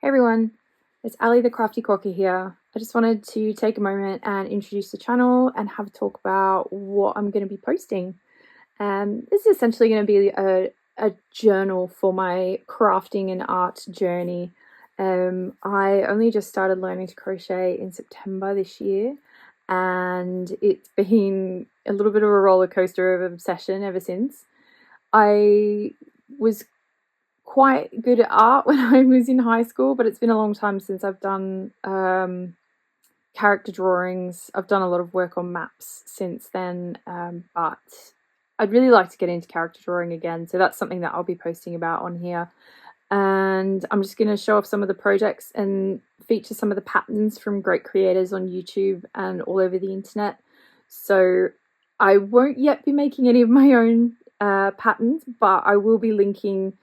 Hey everyone, it's Ali the Crafty Quacker here. I just wanted to take a moment and introduce the channel and have a talk about what I'm going to be posting. This is essentially going to be a journal for my crafting and art journey. I only just started learning to crochet in September this year, and it's been a little bit of a roller coaster of obsession ever since. I was quite good at art when I was in high school, but it's been a long time since I've done character drawings. I've done a lot of work on maps since then, but I'd really like to get into character drawing again, so that's something that I'll be posting about on here. And I'm just going to show off some of the projects and feature some of the patterns from great creators on YouTube and all over the internet. So I won't yet be making any of my own patterns, but I will be linking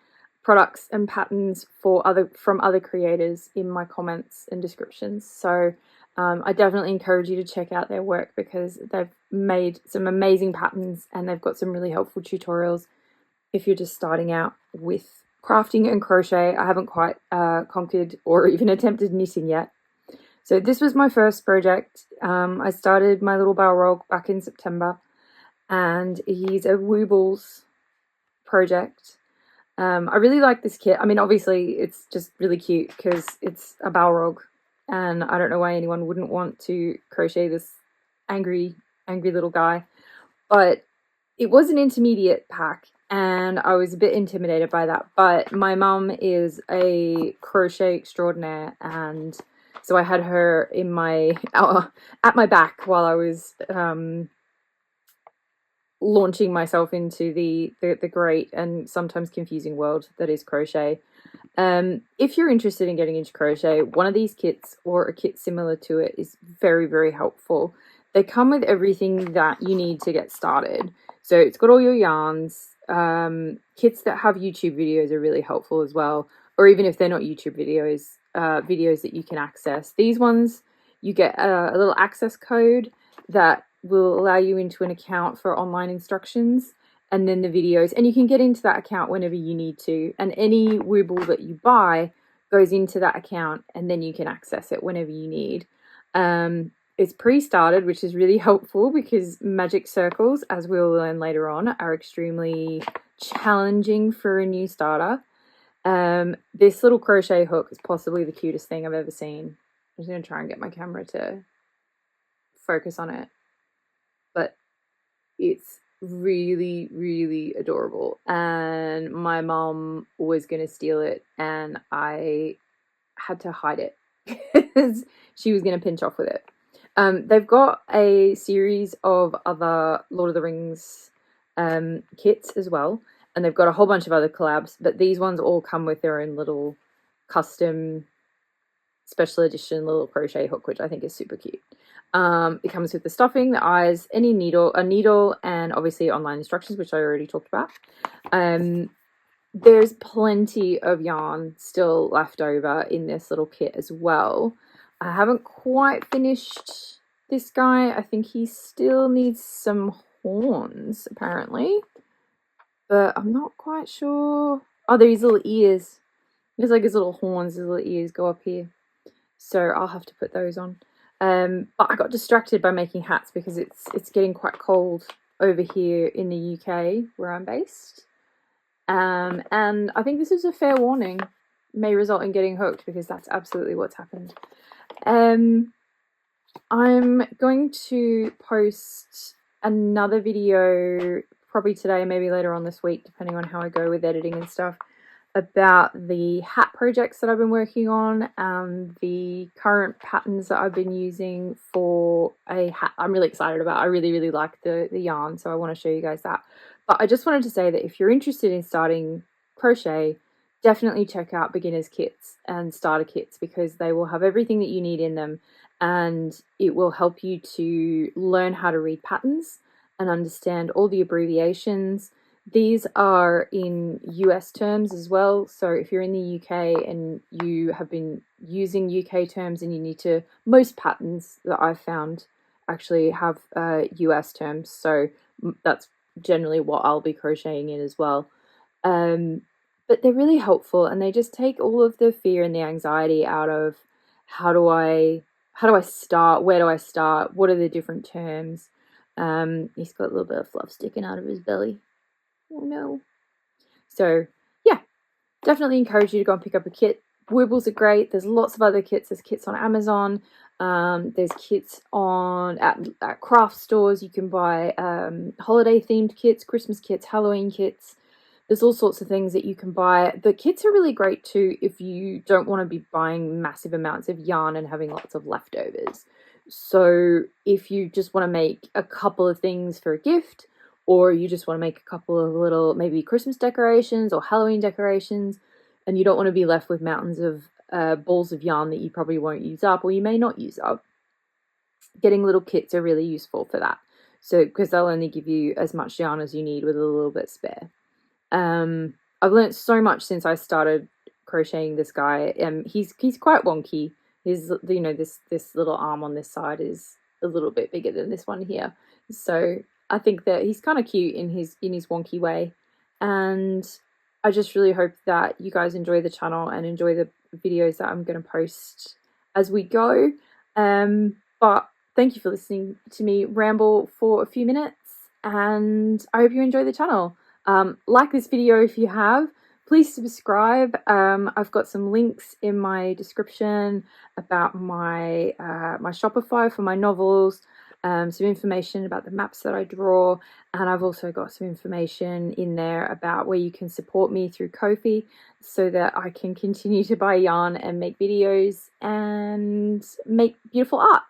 products and patterns from other creators in my comments and descriptions. So I definitely encourage you to check out their work because they've made some amazing patterns and they've got some really helpful tutorials if you're just starting out with crafting and crochet. I haven't quite conquered or even attempted knitting yet. So this was my first project. I started my little Balrog back in September, and he's a Woobles project. I really like this kit. I mean, obviously it's just really cute because it's a Balrog, and I don't know why anyone wouldn't want to crochet this angry little guy, but it was an intermediate pack and I was a bit intimidated by that. But my mum is a crochet extraordinaire, and so I had her in my at my back while I was launching myself into the great and sometimes confusing world that is crochet. If you're interested in getting into crochet, one of these kits or a kit similar to it is very helpful. They come with everything that you need to get started. So it's got all your yarns. Kits that have YouTube videos are really helpful as well, or even if they're not YouTube videos, videos that you can access. These ones, you get a little access code that will allow you into an account for online instructions, and then the videos, and you can get into that account whenever you need to, and any Wooble that you buy goes into that account and then you can access it whenever you need. It's pre-started, which is really helpful because magic circles, as we'll learn later on, are extremely challenging for a new starter. This little crochet hook is possibly the cutest thing I've ever seen. I'm just going to try and get my camera to focus on it, but it's really adorable, and my mom was going to steal it and I had to hide it because she was going to pinch off with it. They've got a series of other Lord of the Rings kits as well, and they've got a whole bunch of other collabs, but these ones all come with their own little custom special edition little crochet hook, which I think is super cute. It comes with the stuffing, the eyes, a needle, and obviously online instructions, which I already talked about. There's plenty of yarn still left over in this little kit as well. I haven't quite finished this guy. I think he still needs some horns, apparently, but I'm not quite sure. Oh, there's little ears. There's like his little horns, his little ears go up here. So I'll have to put those on. But I got distracted by making hats because it's getting quite cold over here in the UK where I'm based. And I think this is a fair warning. May result in getting hooked because that's absolutely what's happened. I'm going to post another video probably today, maybe later on this week, depending on how I go with editing and stuff, about the hat projects that I've been working on and the current patterns that I've been using for a hat I'm really excited about. I really like the yarn, so I want to show you guys that. But I just wanted to say that if you're interested in starting crochet, definitely check out beginners kits and starter kits because they will have everything that you need in them, and it will help you to learn how to read patterns and understand all the abbreviations. These are in US terms as well, so if you're in the UK and you have been using UK terms and you need to, most patterns that I've found actually have US terms, so that's generally what I'll be crocheting in as well. but they're really helpful, and they just take all of the fear and the anxiety out of how do I start, where do I start, what are the different terms. He's got a little bit of fluff sticking out of his belly. Oh no. So yeah, definitely encourage you to go and pick up a kit. Wibbles are great. There's lots of other kits. There's kits on Amazon. There's kits on at craft stores. You can buy holiday themed kits, Christmas kits, Halloween kits. There's all sorts of things that you can buy. The kits are really great too if you don't want to be buying massive amounts of yarn and having lots of leftovers. So if you just want to make a couple of things for a gift, or you just want to make a couple of little maybe Christmas decorations or Halloween decorations, and you don't want to be left with mountains of balls of yarn that you probably won't use up or you may not use up, getting little kits are really useful for that. So because they'll only give you as much yarn as you need with a little bit spare. I've learned so much since I started crocheting this guy. He's quite wonky. His, you know, this little arm on this side is a little bit bigger than this one here. So I think that he's kind of cute in his wonky way. And I just really hope that you guys enjoy the channel and enjoy the videos that I'm going to post as we go. But thank you for listening to me ramble for a few minutes, and I hope you enjoy the channel. Like this video if you have. Please subscribe. I've got some links in my description about my my Shopify for my novels, some information about the maps that I draw, and I've also got some information in there about where you can support me through Ko-fi so that I can continue to buy yarn and make videos and make beautiful art.